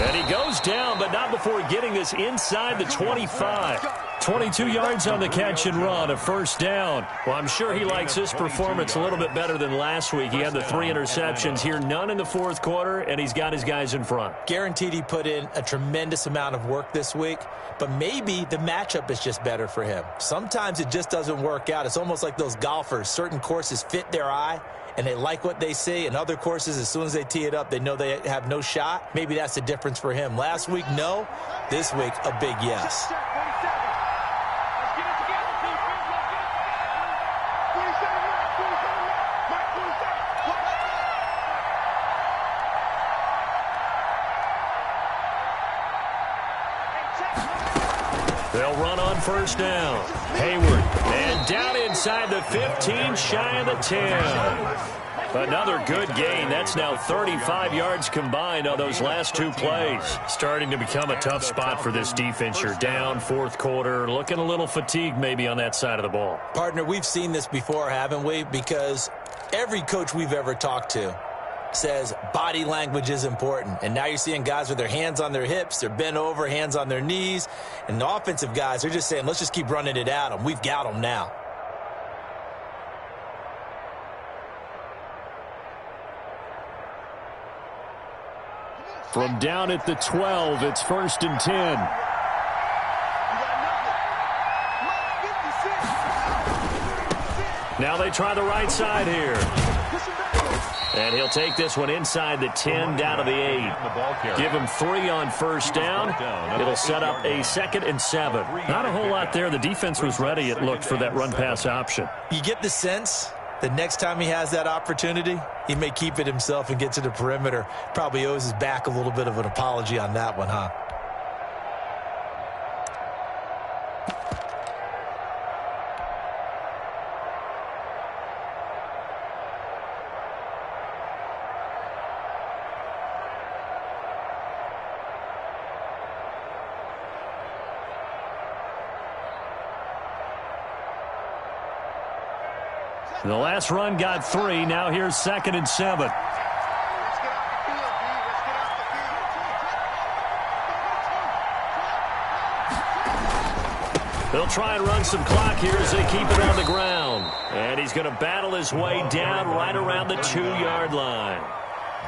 Speaker 2: And he goes down, but not before getting this inside the 25. 22 yards on the catch and run, a first down. Well, I'm sure he likes this performance a little bit better than last week. He had the 3 interceptions here, none in the fourth quarter, and he's got his guys in front.
Speaker 3: Guaranteed he put in a tremendous amount of work this week, but maybe the matchup is just better for him. Sometimes it just doesn't work out. It's almost like those golfers. Certain courses fit their eye, and they like what they see. And other courses, as soon as they tee it up, they know they have no shot. Maybe that's the difference for him. Last week, no. This week, a big yes.
Speaker 2: They'll run on first down. Hayward, and down inside the 15, shy of the 10. Another good gain. That's now 35 yards combined on those last two plays. Starting to become a tough spot for this defense. You're down fourth quarter, looking a little fatigued maybe on that side of the ball.
Speaker 3: Partner, we've seen this before, haven't we? Because every coach we've ever talked to says body language is important. And now you're seeing guys with their hands on their hips, they're bent over, hands on their knees. And the offensive guys, they're just saying, let's just keep running it at them. We've got them now.
Speaker 6: From down at the 12, it's 1st and 10.
Speaker 2: Now they try the right side here. And he'll take this one inside the 10, down to the 8. Give him 3 on first down. It'll set up a 2nd and 7.
Speaker 6: Not a whole lot there. The defense was ready, it looked, for that run-pass option.
Speaker 3: You get the sense that next time he has that opportunity, he may keep it himself and get to the perimeter. Probably owes his back a little bit of an apology on that one, huh?
Speaker 6: The last run got 3. Now here's 2nd and 7.
Speaker 2: They'll try and run some clock here as they keep it on the ground. And he's going to battle his way down right around the 2-yard line.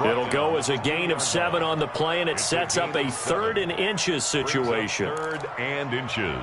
Speaker 2: It'll go as a gain of 7 on the play, and it sets up a 3rd and inches situation.
Speaker 4: 3rd and inches.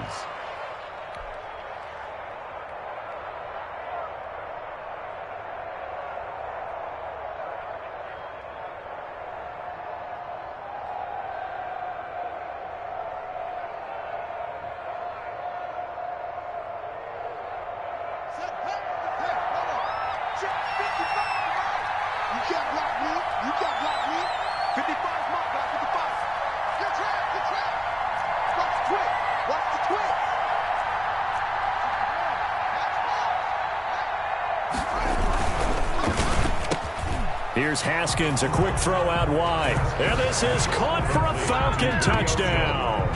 Speaker 6: Here's Haskins, a quick throw out wide.
Speaker 2: And this is caught for a Falcon touchdown.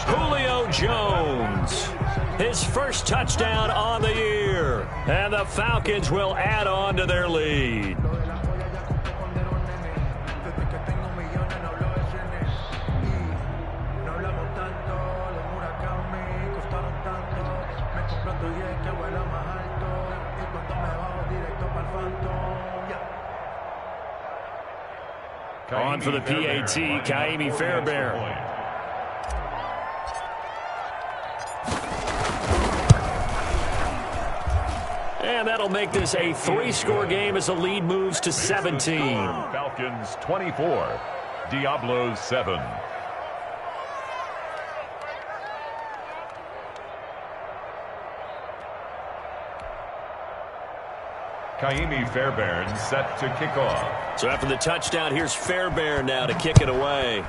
Speaker 2: Julio Jones, his first touchdown on the year. And the Falcons will add on to their lead.
Speaker 6: On for the PAT, Kaimi Fairbairn.
Speaker 2: And that'll make this a 3-score game as the lead moves to 17.
Speaker 4: Falcons 24, Diablos 7. Kaimi Fairbairn set to kick off.
Speaker 2: So after the touchdown, here's Fairbairn now to kick it away.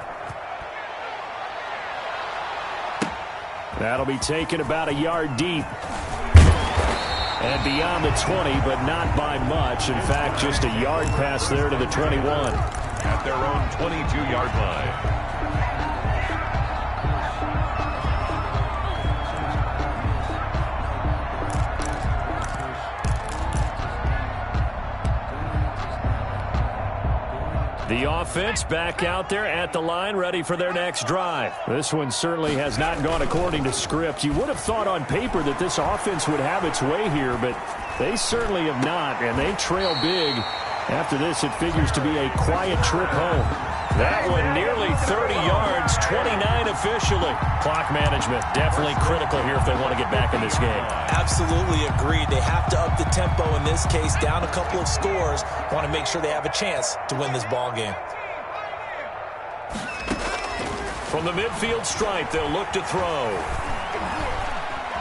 Speaker 6: That'll be taken about a yard deep. And beyond the 20, but not by much. In fact, just a yard pass there to the 21.
Speaker 4: At their own 22-yard line.
Speaker 2: The offense back out there at the line, ready for their next drive.
Speaker 6: This one certainly has not gone according to script. You would have thought on paper that this offense would have its way here, but they certainly have not, and they trail big. After this, it figures to be a quiet trip home.
Speaker 2: That one nearly 30 yards, 29 officially.
Speaker 6: Clock management, definitely critical here if they want to get back in this game.
Speaker 3: Absolutely agreed. They have to up the tempo in this case, down a couple of scores. Want to make sure they have a chance to win this ball game.
Speaker 2: From the midfield stripe, they'll look to throw.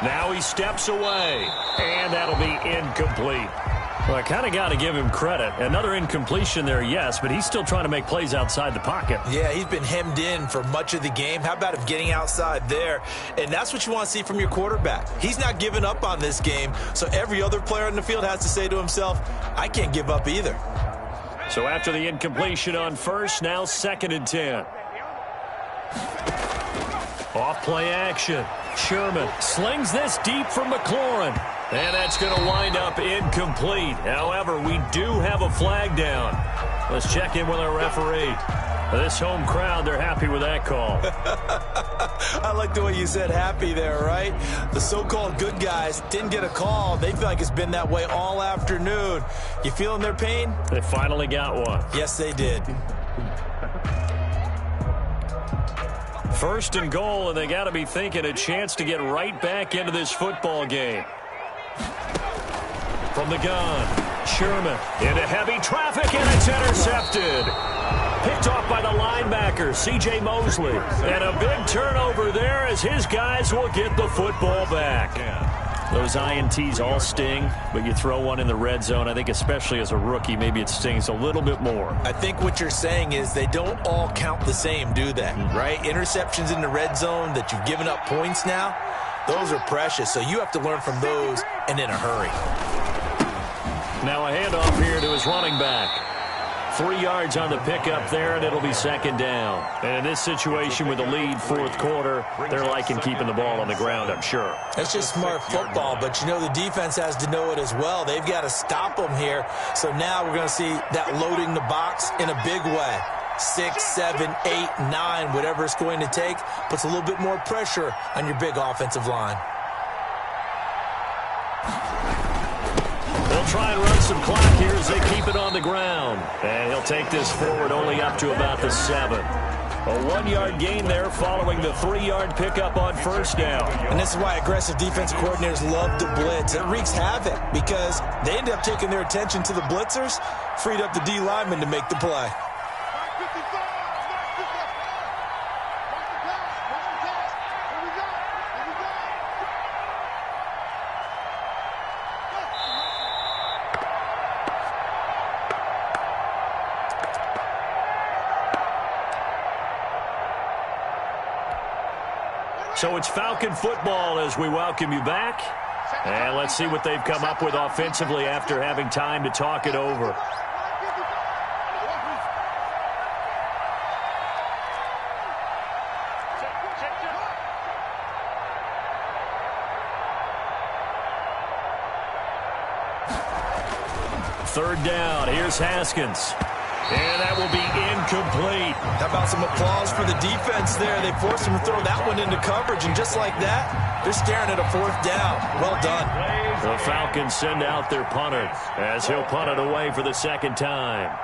Speaker 2: Now he steps away, and that'll be incomplete.
Speaker 6: Well, I kind of got to give him credit. Another incompletion there, yes, but he's still trying to make plays outside the pocket.
Speaker 3: Yeah, he's been hemmed in for much of the game. How about him getting outside there? And that's what you want to see from your quarterback. He's not giving up on this game, so every other player in the field has to say to himself, I can't give up either.
Speaker 2: So after the incompletion on first, now 2nd and 10. Off play action. Sherman slings this deep from McLaurin. And that's going to wind up incomplete. However, we do have a flag down. Let's check in with our referee. This home crowd, they're happy with that call.
Speaker 3: I like the way you said happy there, right? The so-called good guys didn't get a call. They feel like it's been that way all afternoon. You feeling their pain?
Speaker 2: They finally got one.
Speaker 3: Yes, they did.
Speaker 2: 1st and goal, and they got to be thinking a chance to get right back into this football game. From the gun, Sherman into heavy traffic, and it's intercepted. Picked off by the linebacker, C.J. Mosley. And a big turnover there as his guys will get the football back. Those INTs all sting, but you throw one in the red zone, I think especially as a rookie, maybe it stings a little bit more.
Speaker 3: I think what you're saying is they don't all count the same, do they? Right? Interceptions in the red zone that you've given up points now, those are precious. So you have to learn from those and in a hurry.
Speaker 2: Now a handoff here to his running back. 3 yards on the pickup there, and it'll be 2nd down. And in this situation with the lead 4th quarter, they're liking keeping the ball on the ground, I'm sure.
Speaker 3: That's just smart football, but you know the defense has to know it as well. They've got to stop them here. So now we're going to see that loading the box in a big way. 6, 7, 8, 9, whatever it's going to take, puts a little bit more pressure on your big offensive line.
Speaker 2: They'll try and run some clock here as they keep it on the ground. And he'll take this forward only up to about the 7. A 1-yard gain there following the 3-yard pickup on 1st down.
Speaker 3: And this is why aggressive defensive coordinators love to blitz. It wreaks havoc because they end up taking their attention to the blitzers, freed up the D lineman to make the play.
Speaker 2: So it's Falcon football as we welcome you back. And let's see what they've come up with offensively after having time to talk it over. Third down. Here's Haskins. And that will be incomplete.
Speaker 3: How about some applause for the defense there? They forced him to throw that one into coverage, and just like that, they're staring at a 4th down. Well done.
Speaker 2: The Falcons send out their punter as he'll punt it away for the 2nd time.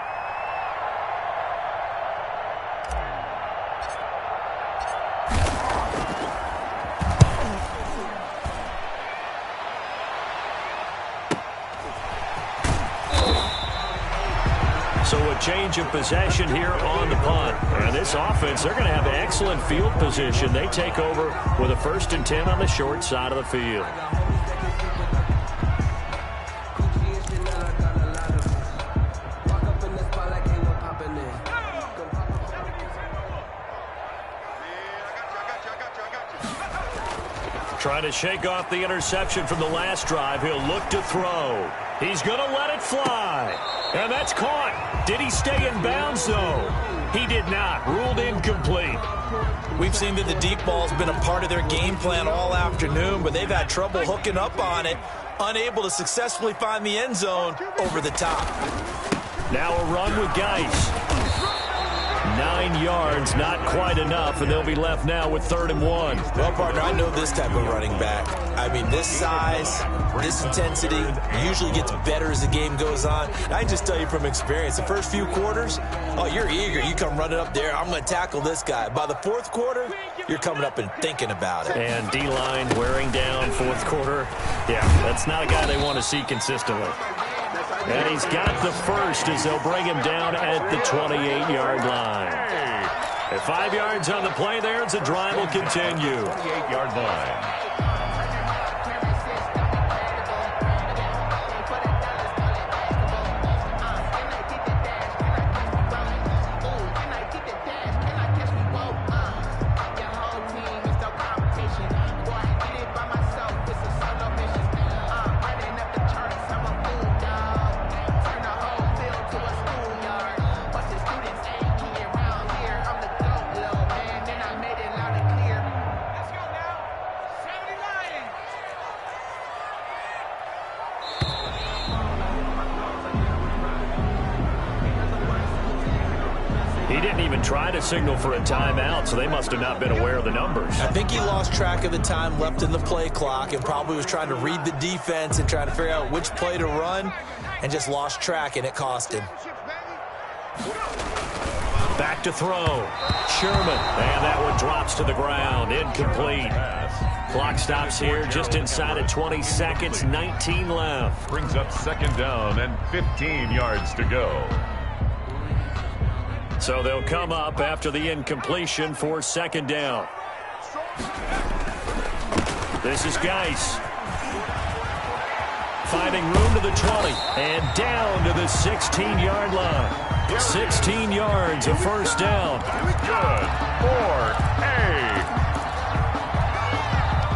Speaker 2: So a change of possession here on the punt. And this offense, they're going to have excellent field position. They take over with a 1st and 10 on the short side of the field. Trying to shake off the interception from the last drive. He'll look to throw. He's going to let it fly. And that's caught. Did he stay in bounds, though? He did not. Ruled incomplete.
Speaker 3: We've seen that the deep ball's been a part of their game plan all afternoon, but they've had trouble hooking up on it, unable to successfully find the end zone over the top.
Speaker 2: Now a run with Geis. 9 yards, not quite enough, and they'll be left now with 3rd and 1.
Speaker 3: Well, partner, I know this type of running back. I mean, this size, this intensity usually gets better as the game goes on. And I can just tell you from experience, the first few quarters, oh, you're eager. You come running up there, I'm going to tackle this guy. By the 4th quarter, you're coming up and thinking about it.
Speaker 2: And D-line wearing down 4th quarter. Yeah, that's not a guy they want to see consistently. And he's got the first as they'll bring him down at the 28-yard line. At 5 yards on the play there, as the drive will continue.
Speaker 4: 28-yard line.
Speaker 2: He didn't even try to signal for a timeout, so they must have not been aware of the numbers.
Speaker 3: I think he lost track of the time left in the play clock and probably was trying to read the defense and trying to figure out which play to run and just lost track, and it cost him.
Speaker 2: Back to throw. Sherman. And that one drops to the ground. Incomplete. Clock stops here just inside of 20 seconds. 19 left.
Speaker 4: Brings up second down and 15 yards to go.
Speaker 2: So they'll come up after the incompletion for second down. This is Geis. Finding room to the 20. And down to the 16-yard line. 16 yards, a first down.
Speaker 4: Good for a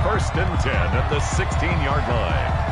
Speaker 4: first and 10 at the 16-yard line.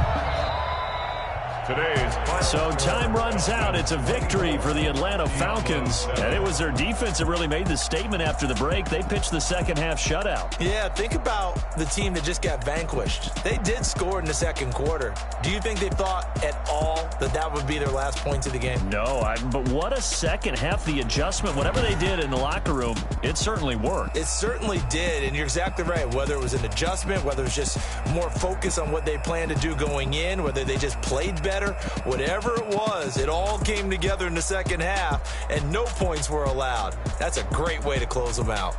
Speaker 2: So time runs out. It's a victory for the Atlanta Falcons. And it was their defense that really made the statement after the break. They pitched the second half shutout.
Speaker 3: Yeah, think about the team that just got vanquished. They did score in the second quarter. Do you think they thought at all that that would be their last points of the game?
Speaker 2: No, but what a second half. The adjustment, whatever they did in the locker room, it certainly worked.
Speaker 3: It certainly did, and you're exactly right. Whether it was an adjustment, whether it was just more focus on what they planned to do going in, whether they just played better, whatever it was, it all came together in the second half, and no points were allowed. That's a great way to close them out.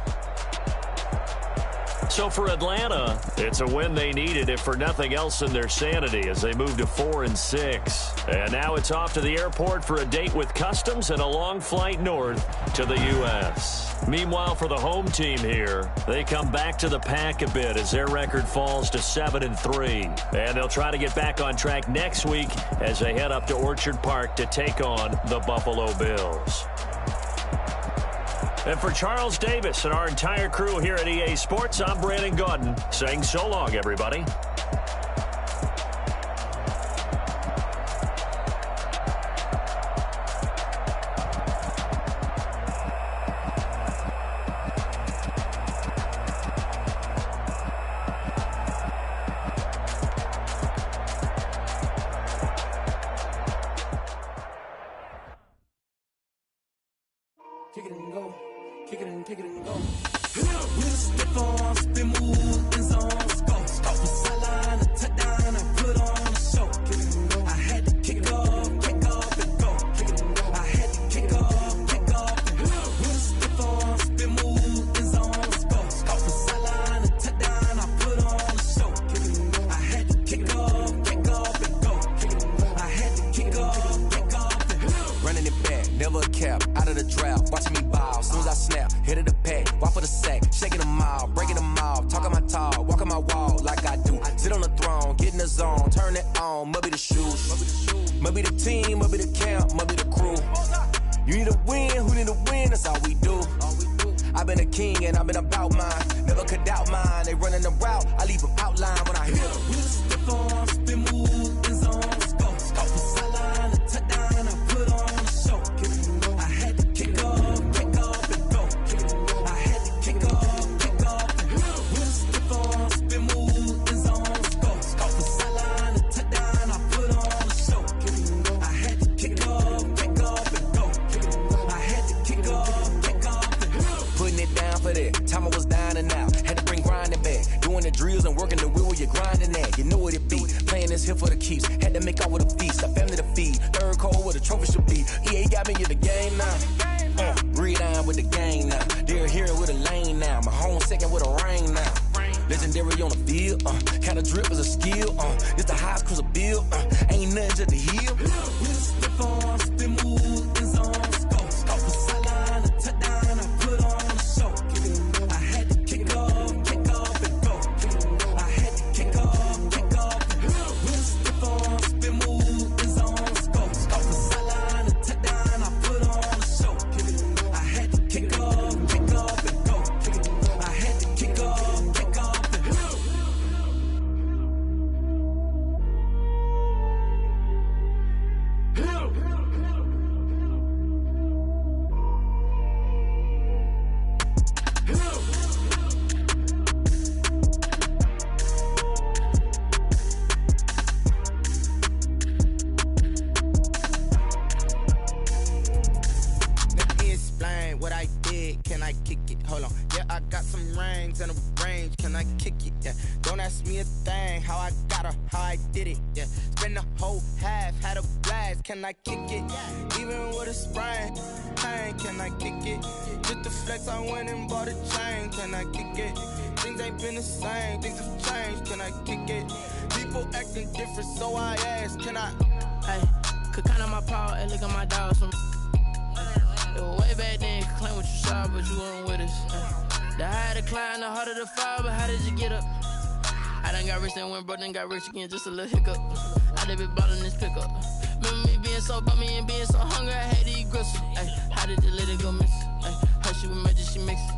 Speaker 2: So for Atlanta, it's a win they needed, if for nothing else in their sanity, as they move to 4-6. And now it's off to the airport for a date with Customs and a long flight north to the U.S. Meanwhile, for the home team here, they come back to the pack a bit as their record falls to 7-3. And they'll try to get back on track next week as they head up to Orchard Park to take on the Buffalo Bills. And for Charles Davis and our entire crew here at EA Sports, I'm Brandon Gaudin saying so long, everybody.
Speaker 1: Kick it and go. Kick it and go.
Speaker 7: With a stiff arm, spin move, in zone, go. From sideline to touchdown, I put on a show. I had to kick off and go. I had to kick off and go. With a stiff arm, spin move, in zone, go. From sideline to touchdown, I put on a show. I had to kick off and go. I had to kick off and go.
Speaker 1: Running it back, never a cap, out of the draft, watching me ball, soon as I snap, hit of the pack, walk for the sack, shaking them out, breaking them off, talking my talk, walking my wall like I do, sit on the throne, get in the zone, turn it on, maybe the shoes, maybe the team, maybe the camp, maybe the crew, you need a win, who need a win, that's all we do, I've been a king and I've been about mine, never could doubt mine, they running the route, I leave them outline when I hit them.
Speaker 7: With a stiff arm, spin move, in zone, go. From sideline to touchdown, I put on a show. I had to kick off and go. I had to kick off and go. With a stiff arm, spin move, in zone, go. From sideline to touchdown, I put on a show. I had to kick off and go. I had to kick off and go.
Speaker 1: Putting it down for that. Time I was down and out. Had to bring grinding back. Doing the drills and working the wheel where you're grinding at. You know what it be. Playing this here for the keeps. Had to make out with a feast. A family to feed. Third cold where the trophy should be. EA got me in the game now. Breathe down with the gang now. They're here with a lane now. My home second with a rain now. Legendary on the field. Kinda drip is a skill. It's the highest cruiser bill. Ain't nothing just to heal.
Speaker 7: With a stiff arm, spin move, in zone, go. From sideline to touchdown, I put on a show. I had to kick off and go. I had to kick off and go. With a stiff arm, spin move, in zone, go. From sideline to touchdown, I put on a show. I had to kick off and go. I had to kick off and go.
Speaker 8: did, can I kick it? Hold on, yeah, I got some rings and a range, can I kick it? Yeah, don't ask me a thing, how I got her, how I did it. Yeah, spend the whole half, had a blast, can I kick it? Even with a sprain, pain, can I kick it? Just the flex, I went and bought a chain, can I kick it? Things ain't been the same, things have changed, can I kick it? People acting different, so I ask, can I?
Speaker 9: Hey, could count on my power, and look at my dogs from. It was way back then, could claim what you saw, but you weren't with us. The higher the climb, the harder the fall, but how did you get up? I done got rich and went broke, then got rich again, just a little hiccup. I done been ballin' this pickup. Remember me being so bummy and being so hungry, I had to eat gristle. Ay, how did you let it go miss? Ay, her she was magic, she mixed.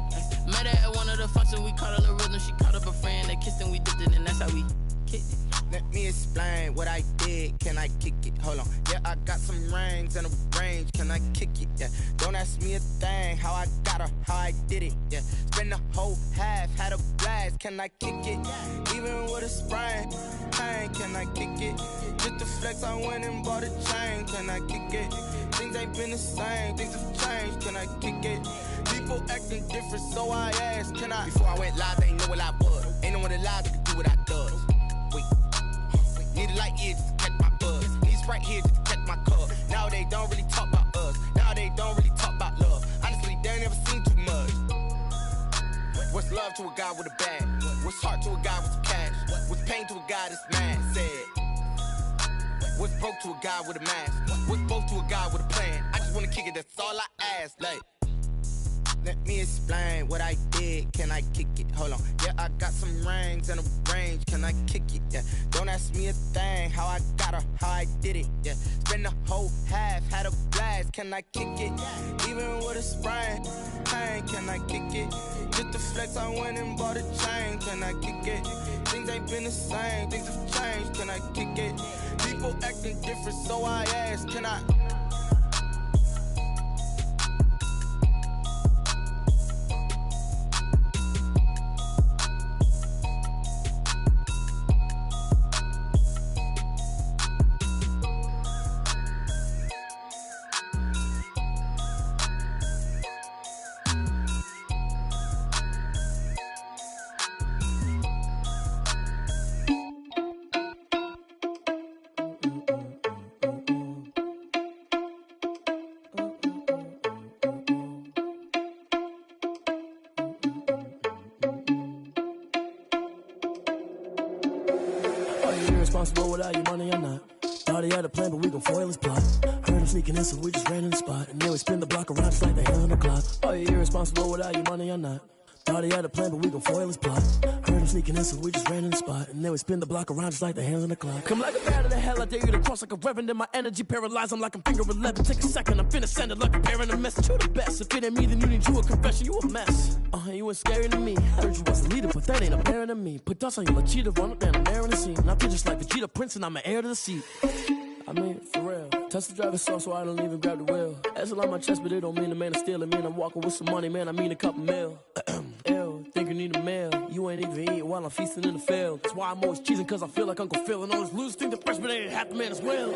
Speaker 9: Met her at one of the functions, we caught her the rhythm, she caught up a friend, they kissed and we dipped it, and that's how we kicked it.
Speaker 8: Let me explain what I did, can I kick it? Hold on, yeah, I got some rings and a range, can I kick it? Yeah, don't ask me a thing, how I got her, how I did it. Yeah, spend the whole half, had a blast, can I kick it? Even with a sprain, pain, can I kick it? Just the flex, I went and bought a chain, can I kick it? Things ain't been the same, things have changed, can I kick it? People acting different, so I ask, can I? Before I went live, they ain't know what I was. Ain't no one alive that could do what I does. Wait. Need a light here just to catch my buzz. Need Sprite here just to catch my cup. Now they don't really talk about us. Now they don't really talk about love. Honestly, they ain't never seen too much. What's love to a guy with a bag? What's heart to a guy with some cash? What's pain to a guy that's mad? Said. What's broke to a guy with a mask? What's both to a guy with a plan? I just wanna kick it, that's all I ask. Like, let me explain what I did, can I kick it? Hold on, yeah, I got some rings and a range, can I kick it? Yeah, don't ask me a thing, how I got her, how I did it. Yeah, spend the whole half, had a blast, can I kick it? Even with a sprain, pain, can I kick it? Just the flex, I went and bought a chain, can I kick it? Things ain't been the same, things have changed, can I kick it? People acting different, so I ask, can I?
Speaker 10: Responsible without your money or not. Thought he had a plan, but we gon' foil his plot. Heard him sneaking in, so we just ran in the spot. And then we spin the block around just like the hell on the clock. Are you irresponsible without your money or not? Thought he had a plan, but we gon' foil his plot. Heard him sneaking in, so we just ran in the spot. And then we spin the block around just like the hands on the clock. Come like a bat of the hell, I dare you to cross like a reverend. In my energy paralyzed, I'm like I'm finger 11. Take a second, I'm finna send it like a bearing a message. You the best, if it ain't me, then you need you a confession. You a mess, you ain't scary to me. Heard you was a leader, but that ain't apparent to me. Put dust on you, like cheetah, run up down the air in the scene. I feel just like Vegeta Prince, and I'm an heir to the seat. I mean, for real. Touch the driver's sauce, so I don't even grab the wheel. That's on my chest, but it don't mean the man is stealing. Man, I'm walking with some money, man, I mean a couple mil. Ew, think you need a meal. You ain't even eating while I'm feasting in the field. That's why I'm always cheesing, cause I feel like Uncle Phil. And all those losers think the freshman ain't half the man as well.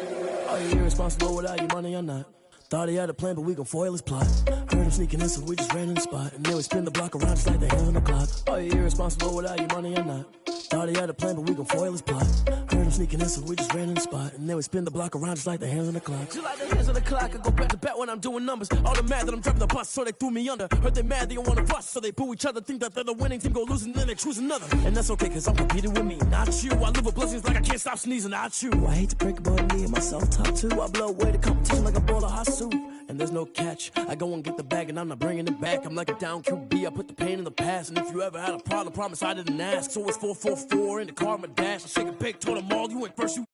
Speaker 10: Are you irresponsible without your money or not? Thought he had a plan, but we gon' foil his plot. Heard him sneaking in, so we just ran in the spot. And then we spin the block around just like the hands on the clock. Are you irresponsible without your money or not? Thought he had a plan, but we gon' foil his plot. Heard him sneaking in, so we just ran in the spot. And then we spin the block around just like the hands on the clock. Just like the hands on the clock, I go back to back when I'm doing numbers. All the mad that I'm driving the bus, so they threw me under. Heard they mad, they don't wanna bust, so they boo each other. Think that they're the winning team, go losing, then they choose another. And that's okay, cause I'm competing with me, not you. I live with blessings like I can't stop sneezing, not you. I hate to break it, but me and myself top two. I blow away the competition like a bowl of hot soup. And there's no catch, I go and get the bag and I'm not bringing it back. I'm like a down QB, I put the pain in the past. And if you ever had a problem, promise I didn't ask. So it's 444 in the car, my dash. I shake a big, told them all, you ain't first, you